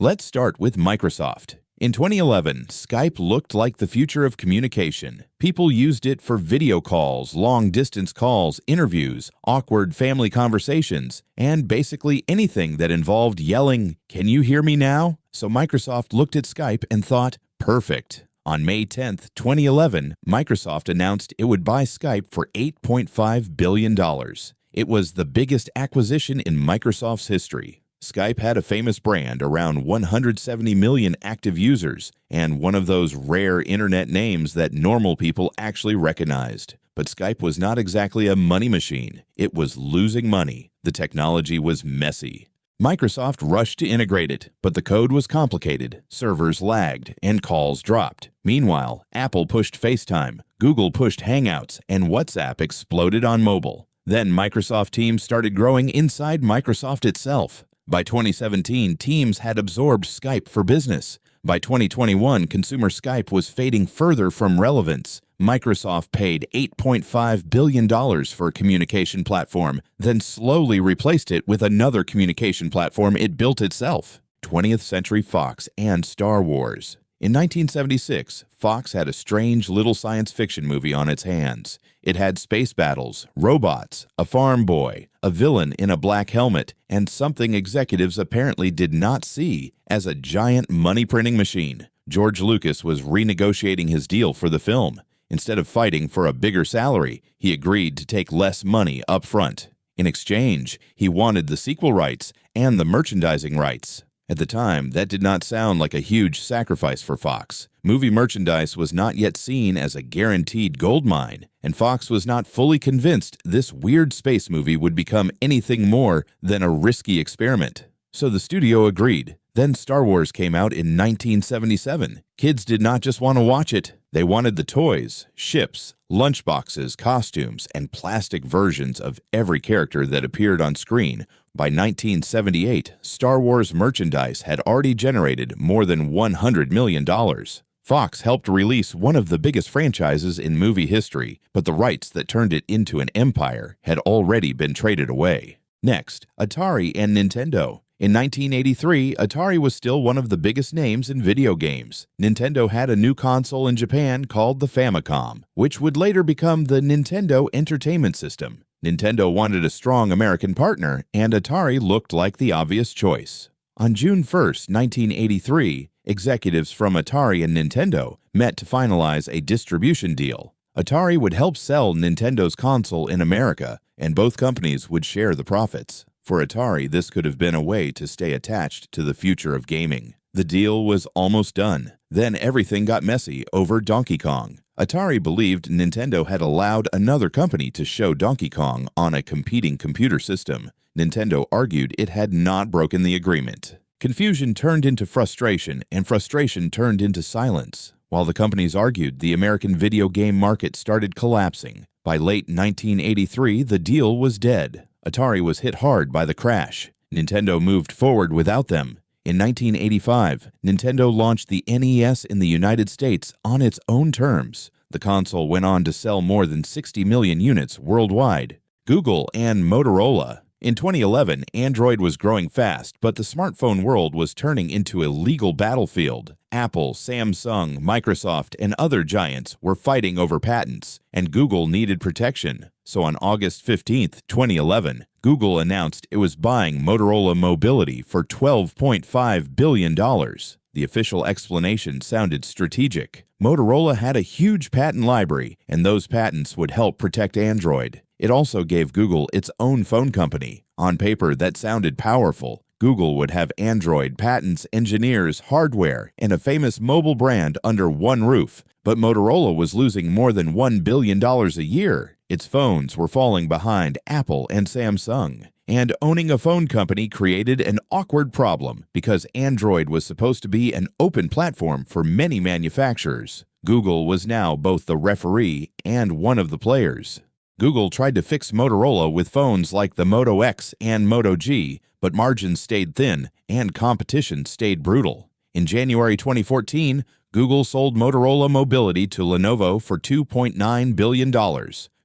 Let's start with Microsoft. In 2011, Skype looked like the future of communication. People used it for video calls, long-distance calls, interviews, awkward family conversations, and basically anything that involved yelling, "Can you hear me now?" So Microsoft looked at Skype and thought, perfect. On May 10, 2011, Microsoft announced it would buy Skype for $8.5 billion. It was the biggest acquisition in Microsoft's history. Skype had a famous brand, around 170 million active users, and one of those rare internet names that normal people actually recognized. But Skype was not exactly a money machine. It was losing money. The technology was messy. Microsoft rushed to integrate it, but the code was complicated, servers lagged, and calls dropped. Meanwhile, Apple pushed FaceTime, Google pushed Hangouts, and WhatsApp exploded on mobile. Then Microsoft Teams started growing inside Microsoft itself. By 2017, Teams had absorbed Skype for Business. By 2021, consumer Skype was fading further from relevance. Microsoft paid $8.5 billion for a communication platform, then slowly replaced it with another communication platform it built itself, 20th Century Fox and Star Wars. In 1976, Fox had a strange little science fiction movie on its hands. It had space battles, robots, a farm boy, a villain in a black helmet, and something executives apparently did not see as a giant money-printing machine. George Lucas was renegotiating his deal for the film. Instead of fighting for a bigger salary, he agreed to take less money up front. In exchange, he wanted the sequel rights and the merchandising rights. At the time, that did not sound like a huge sacrifice for Fox. Movie merchandise was not yet seen as a guaranteed gold mine, and Fox was not fully convinced this weird space movie would become anything more than a risky experiment. So the studio agreed. Then Star Wars came out in 1977. Kids did not just want to watch it. They wanted the toys, ships, lunchboxes, costumes, and plastic versions of every character that appeared on screen. By 1978, Star Wars merchandise had already generated more than $100 million. Fox helped release one of the biggest franchises in movie history, but the rights that turned it into an empire had already been traded away. Next, Atari and Nintendo. In 1983, Atari was still one of the biggest names in video games. Nintendo had a new console in Japan called the Famicom, which would later become the Nintendo Entertainment System. Nintendo wanted a strong American partner, and Atari looked like the obvious choice. On June 1, 1983, executives from Atari and Nintendo met to finalize a distribution deal. Atari would help sell Nintendo's console in America, and both companies would share the profits. For Atari, this could have been a way to stay attached to the future of gaming. The deal was almost done. Then everything got messy over Donkey Kong. Atari believed Nintendo had allowed another company to show Donkey Kong on a competing computer system. Nintendo argued it had not broken the agreement. Confusion turned into frustration, and frustration turned into silence. While the companies argued, the American video game market started collapsing. By late 1983, the deal was dead. Atari was hit hard by the crash. Nintendo moved forward without them. In 1985, Nintendo launched the NES in the United States on its own terms. The console went on to sell more than 60 million units worldwide. Google and Motorola. In 2011, Android was growing fast, but the smartphone world was turning into a legal battlefield. Apple, Samsung, Microsoft, and other giants were fighting over patents, and Google needed protection. So on August 15, 2011, Google announced it was buying Motorola Mobility for $12.5 billion. The official explanation sounded strategic. Motorola had a huge patent library, and those patents would help protect Android. It also gave Google its own phone company. On paper, that sounded powerful. Google would have Android, patents, engineers, hardware, and a famous mobile brand under one roof. But Motorola was losing more than $1 billion a year. Its phones were falling behind Apple and Samsung. And owning a phone company created an awkward problem because Android was supposed to be an open platform for many manufacturers. Google was now both the referee and one of the players. Google tried to fix Motorola with phones like the Moto X and Moto G, but margins stayed thin and competition stayed brutal. In January 2014, Google sold Motorola Mobility to Lenovo for $2.9 billion.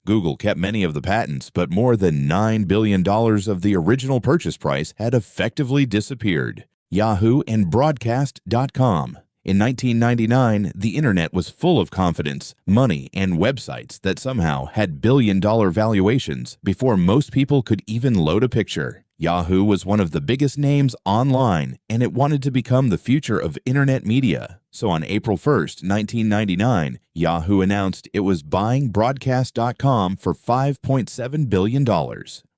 Google kept many of the patents, but more than $9 billion of the original purchase price had effectively disappeared. Yahoo and Broadcast.com. In 1999, the internet was full of confidence, money, and websites that somehow had billion-dollar valuations before most people could even load a picture. Yahoo was one of the biggest names online, and it wanted to become the future of internet media. So on April 1st, 1999, Yahoo announced it was buying Broadcast.com for $5.7 billion.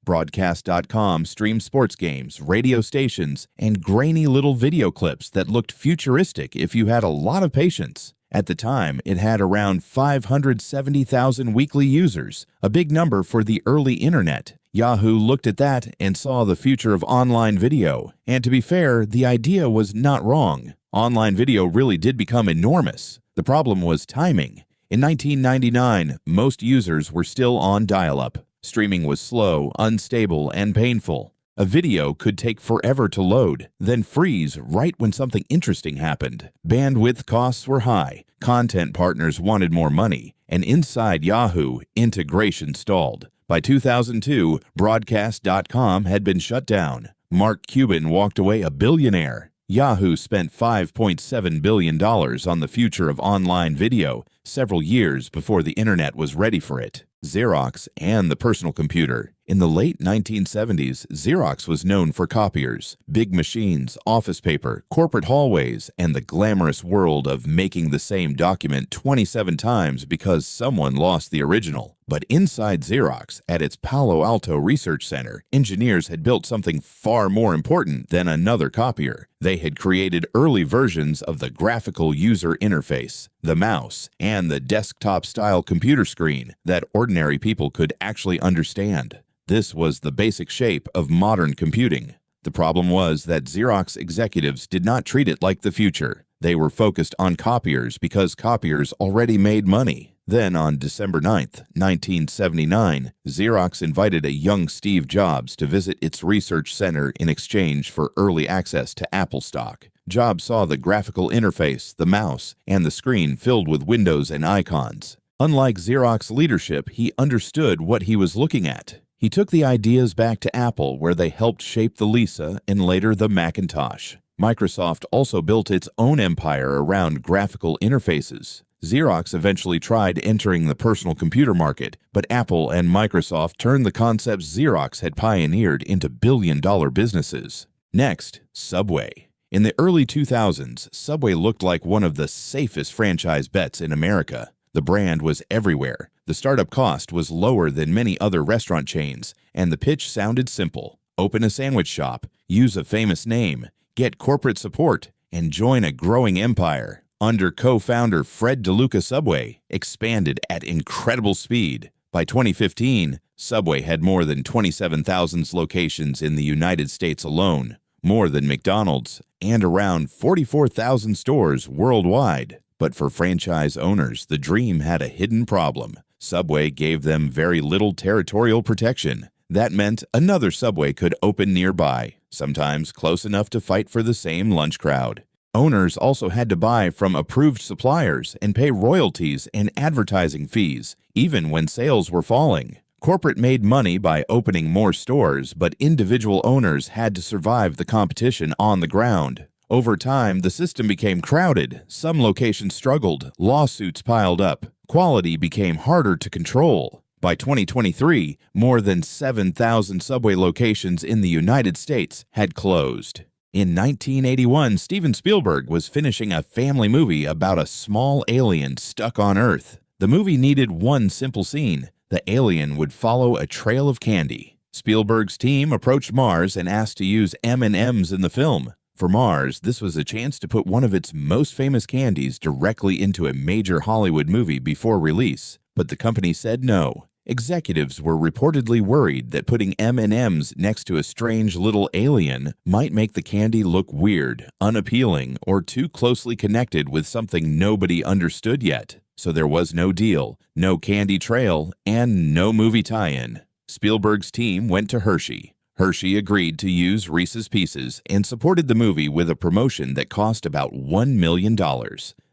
Broadcast.com streamed sports games, radio stations, and grainy little video clips that looked futuristic if you had a lot of patience. At the time, it had around 570,000 weekly users, a big number for the early internet. Yahoo looked at that and saw the future of online video. And to be fair, the idea was not wrong. Online video really did become enormous. The problem was timing. In 1999, most users were still on dial-up. Streaming was slow, unstable, and painful. A video could take forever to load, then freeze right when something interesting happened. Bandwidth costs were high, content partners wanted more money, and inside Yahoo, integration stalled. By 2002, Broadcast.com had been shut down. Mark Cuban walked away a billionaire. Yahoo spent $5.7 billion on the future of online video several years before the internet was ready for it. Xerox and the personal computer. In the late 1970s, Xerox was known for copiers, big machines, office paper, corporate hallways, and the glamorous world of making the same document 27 times because someone lost the original. But inside Xerox, at its Palo Alto Research Center, engineers had built something far more important than another copier. They had created early versions of the graphical user interface, the mouse, and the desktop-style computer screen that ordinary people could actually understand. This was the basic shape of modern computing. The problem was that Xerox executives did not treat it like the future. They were focused on copiers because copiers already made money. Then on December 9, 1979, Xerox invited a young Steve Jobs to visit its research center in exchange for early access to Apple stock. Jobs saw the graphical interface, the mouse, and the screen filled with windows and icons. Unlike Xerox leadership, he understood what he was looking at. He took the ideas back to Apple, where they helped shape the Lisa and later the Macintosh. Microsoft also built its own empire around graphical interfaces. Xerox eventually tried entering the personal computer market, but Apple and Microsoft turned the concepts Xerox had pioneered into billion-dollar businesses. Next, Subway. In the early 2000s, Subway looked like one of the safest franchise bets in America. The brand was everywhere. The startup cost was lower than many other restaurant chains, and the pitch sounded simple. Open a sandwich shop, use a famous name, get corporate support, and join a growing empire. Under co-founder Fred DeLuca, Subway expanded at incredible speed. By 2015, Subway had more than 27,000 locations in the United States alone, more than McDonald's, and around 44,000 stores worldwide. But for franchise owners, the dream had a hidden problem. Subway gave them very little territorial protection. That meant another Subway could open nearby, sometimes close enough to fight for the same lunch crowd. Owners also had to buy from approved suppliers and pay royalties and advertising fees, even when sales were falling. Corporate made money by opening more stores, but individual owners had to survive the competition on the ground. Over time, the system became crowded. Some locations struggled, lawsuits piled up, quality became harder to control. By 2023, more than 7,000 Subway locations in the United States had closed. In 1981, Steven Spielberg was finishing a family movie about a small alien stuck on Earth. The movie needed one simple scene. The alien would follow a trail of candy. Spielberg's team approached Mars and asked to use M&Ms in the film. For Mars, this was a chance to put one of its most famous candies directly into a major Hollywood movie before release, but the company said no. Executives were reportedly worried that putting M&Ms next to a strange little alien might make the candy look weird, unappealing, or too closely connected with something nobody understood yet. So there was no deal, no candy trail, and no movie tie-in. Spielberg's team went to Hershey. Hershey agreed to use Reese's Pieces and supported the movie with a promotion that cost about $1 million.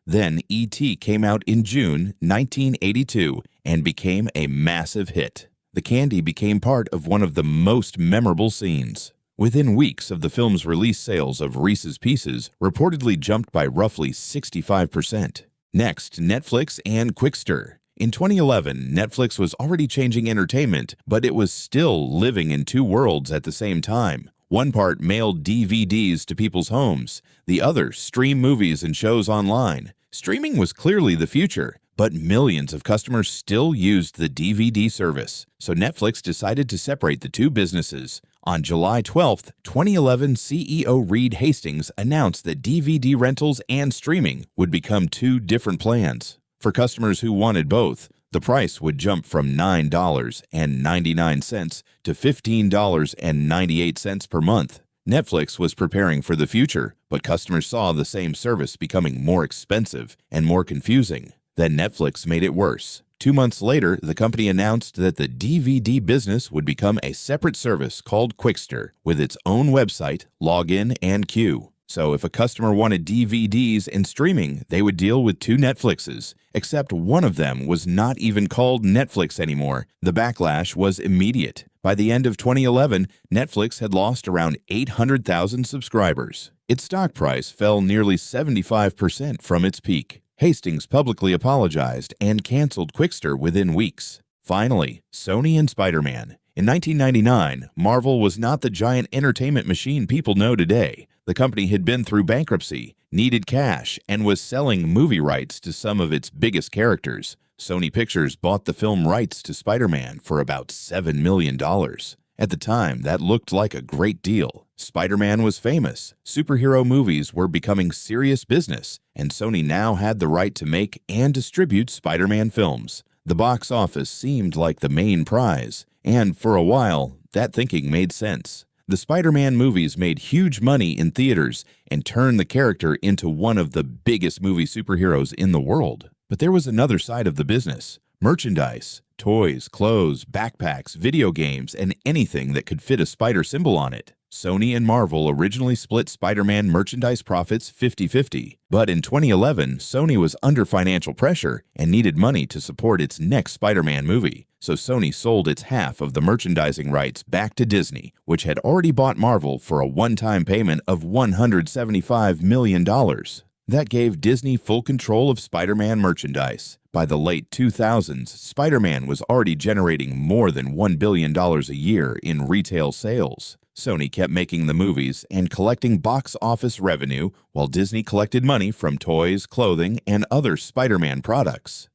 Then E.T. came out in June 1982 and became a massive hit. The candy became part of one of the most memorable scenes. Within weeks of the film's release, sales of Reese's Pieces reportedly jumped by roughly 65%. Next, Netflix and Qwikster. In 2011, Netflix was already changing entertainment, but it was still living in two worlds at the same time. One part mailed DVDs to people's homes, the other streamed movies and shows online. Streaming was clearly the future, but millions of customers still used the DVD service, so Netflix decided to separate the two businesses. On July 12, 2011, CEO Reed Hastings announced that DVD rentals and streaming would become two different plans. For customers who wanted both, the price would jump from $9.99 to $15.98 per month. Netflix was preparing for the future, but customers saw the same service becoming more expensive and more confusing. Then Netflix made it worse. 2 months later, the company announced that the DVD business would become a separate service called Qwikster, with its own website, login, and queue. So if a customer wanted DVDs and streaming, they would deal with two Netflixes, except one of them was not even called Netflix anymore. The backlash was immediate. By the end of 2011, Netflix had lost around 800,000 subscribers. Its stock price fell nearly 75% from its peak. Hastings publicly apologized and canceled Qwikster within weeks. Finally, Sony and Spider-Man. In 1999, Marvel was not the giant entertainment machine people know today. The company had been through bankruptcy, needed cash, and was selling movie rights to some of its biggest characters. Sony Pictures bought the film rights to Spider-Man for about $7 million. At the time, that looked like a great deal. Spider-Man was famous, superhero movies were becoming serious business, and Sony now had the right to make and distribute Spider-Man films. The box office seemed like the main prize, and for a while, that thinking made sense. The Spider-Man movies made huge money in theaters and turned the character into one of the biggest movie superheroes in the world. But there was another side of the business: merchandise. Toys, clothes, backpacks, video games, and anything that could fit a spider symbol on it. Sony and Marvel originally split Spider-Man merchandise profits 50-50, but in 2011, Sony was under financial pressure and needed money to support its next Spider-Man movie, so Sony sold its half of the merchandising rights back to Disney, which had already bought Marvel for a one-time payment of $175 million. That gave Disney full control of Spider-Man merchandise. By the late 2000s, Spider-Man was already generating more than $1 billion a year in retail sales. Sony kept making the movies and collecting box office revenue, while Disney collected money from toys, clothing, and other Spider-Man products.